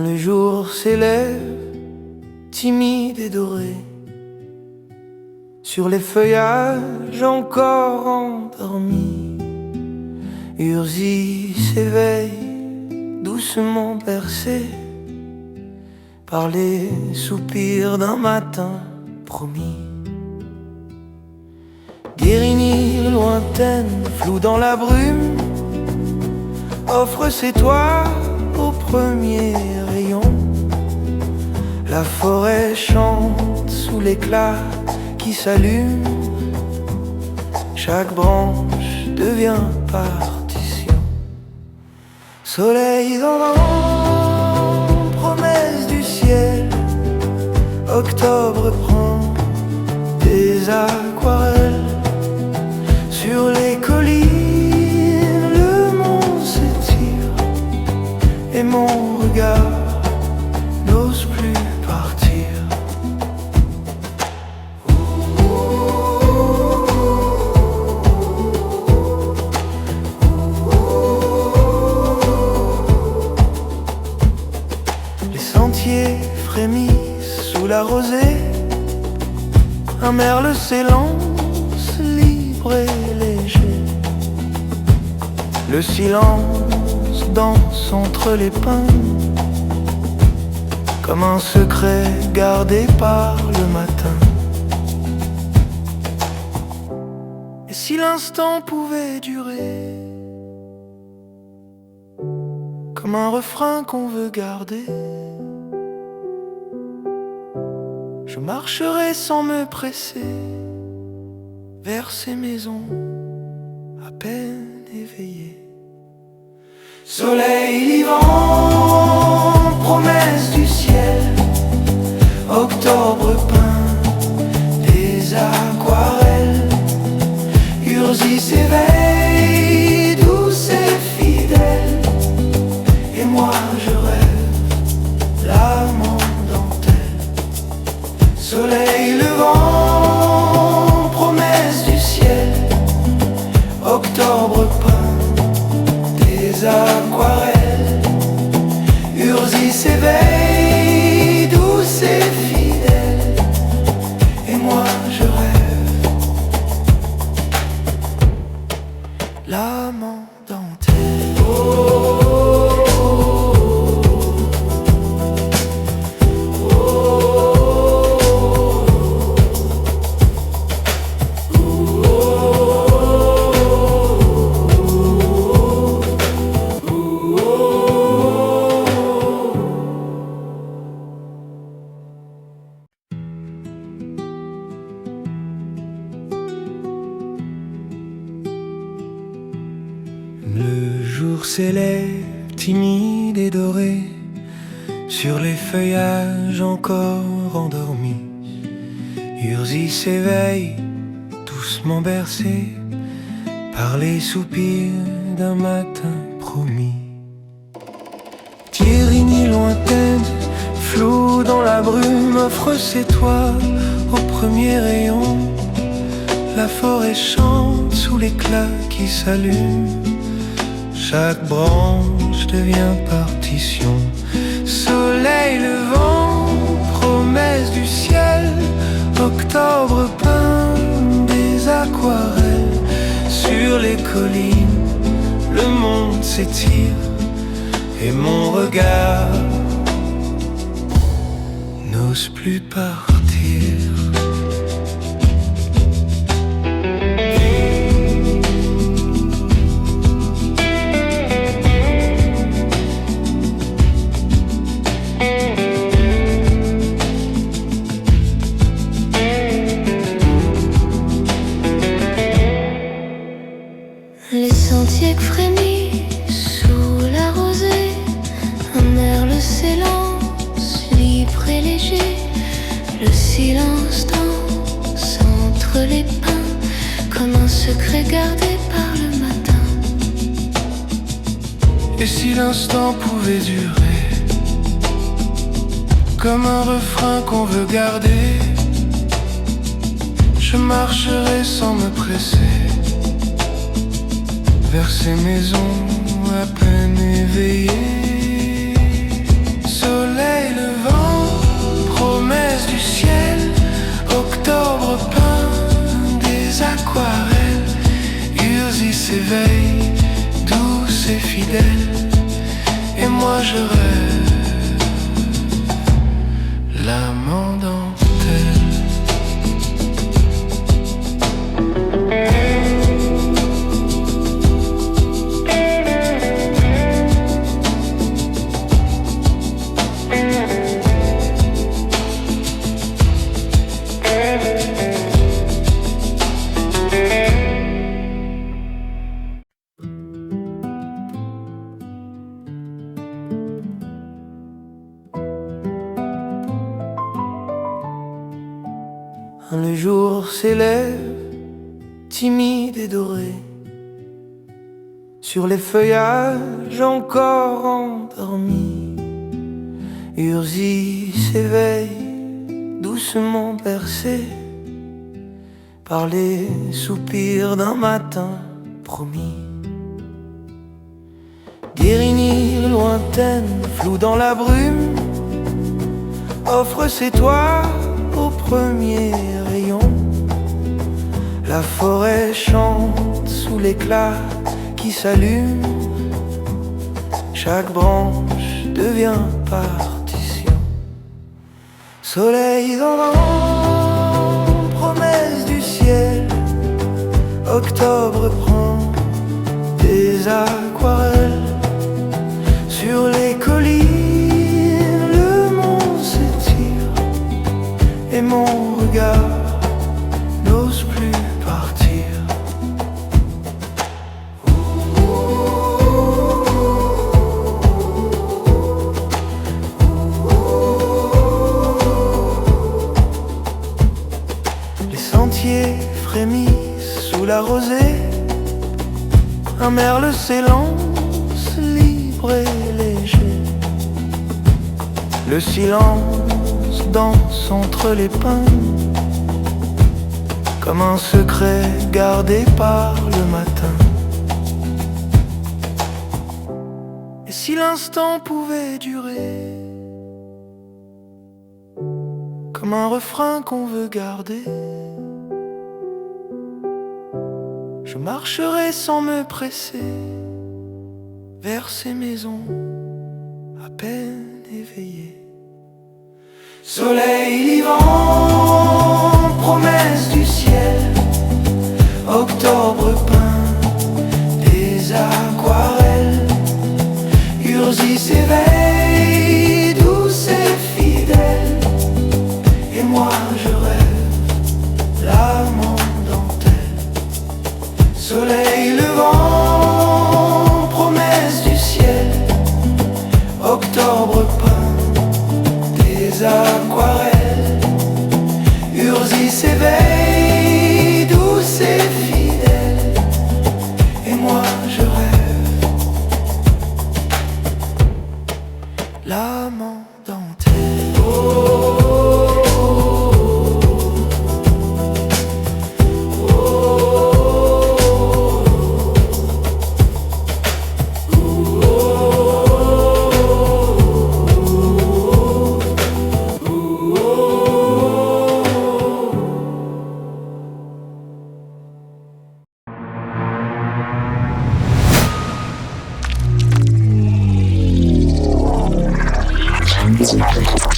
Le jour s'élève, timide et doré, sur les feuillages encore endormis. Ursy s'éveille, doucement bercé par les soupirs d'un matin promis. Guérini lointaine, floue dans la brume, offre ses toits au premier rayon. La forêt chante sous l'éclat qui s'allume. Chaque branche devient partition. Soleil dans l'ombre, promesse du ciel. Octobre prend des aquarelles. Sur les collines, le monde s'étire et mon regard n'ose plus partir. Les sentiers frémissent sous la rosée. Un merle s'élance libre et léger. Le silence danse entre les pins, comme un secret gardé par le matin. Et si l'instant pouvait durer, comme un refrain qu'on veut garder, je marcherai sans me presser vers ces maisons à peine éveillées. Soleil vivant, promesse du ciel. Octobre peint des aquarelles. Ursy s'éveille, douce et fidèle. Et moi je rêve l'âme en dentelle. Soleil levant, promesse du ciel. Octobre peint des aquarelles. Ursy s'éveille, douce et fidèle. Et moi je rêve l'âme en dentelle. Le jour s'élève, timide et doré, sur les feuillages encore endormis. Ursy s'éveille, doucement bercé par les soupirs d'un matin promis. Guérini lointaine, floue dans la brume, offre ses toits au premier rayon. La forêt chante sous l'éclat qui s'allume. Chaque branche devient partition. Soleil levant, promesse du ciel. Octobre peint des aquarelles. Sur les collines, le monde s'étire. Et mon regard n'ose plus partir. Les sentiers frémissent sous la rosée. Un merle s'élance, libre et léger. Le silence danse entre les pins, comme un secret gardé par le matin. Et si l'instant pouvait durer, comme un refrain qu'on veut garder, je marcherai sans me presser vers ces maisons à peine éveillées. jour s'élève, timide et doré, sur les feuillages encore endormis. Ursy s'éveille, doucement bercé par les soupirs d'un matin promis. Guérinir lointaine, flou dans la brume, offre ses toits au premier rayon. La forêt chante sous l'éclat qui s'allume. Chaque branche devient partition. Soleil dans l'an, promesse du ciel. Octobre prend des aquarelles. Sur les collines, le monde s'étire et mon regard n'ose plus partir. Les sentiers frémissent sous la rosée. Un merle s'élance libre et léger. Le silence danse entre les pins, comme un secret gardé par le matin. Et si l'instant pouvait durer, comme un refrain qu'on veut garder, je marcherai sans me presser vers ces maisons à peine éveillées. Soleil vivant, promesse du ciel. Octobre peint des aquarelles. Ursy s'éveille, douce et fidèle. Et moi je rêve l'âme en dentelle. Soleil levant, promesse du ciel. Octobre peint des aquarelles. Ursy s'éveille, douce et fidèle. Et moi je rêve l'âme en dentelle. Oh. Music.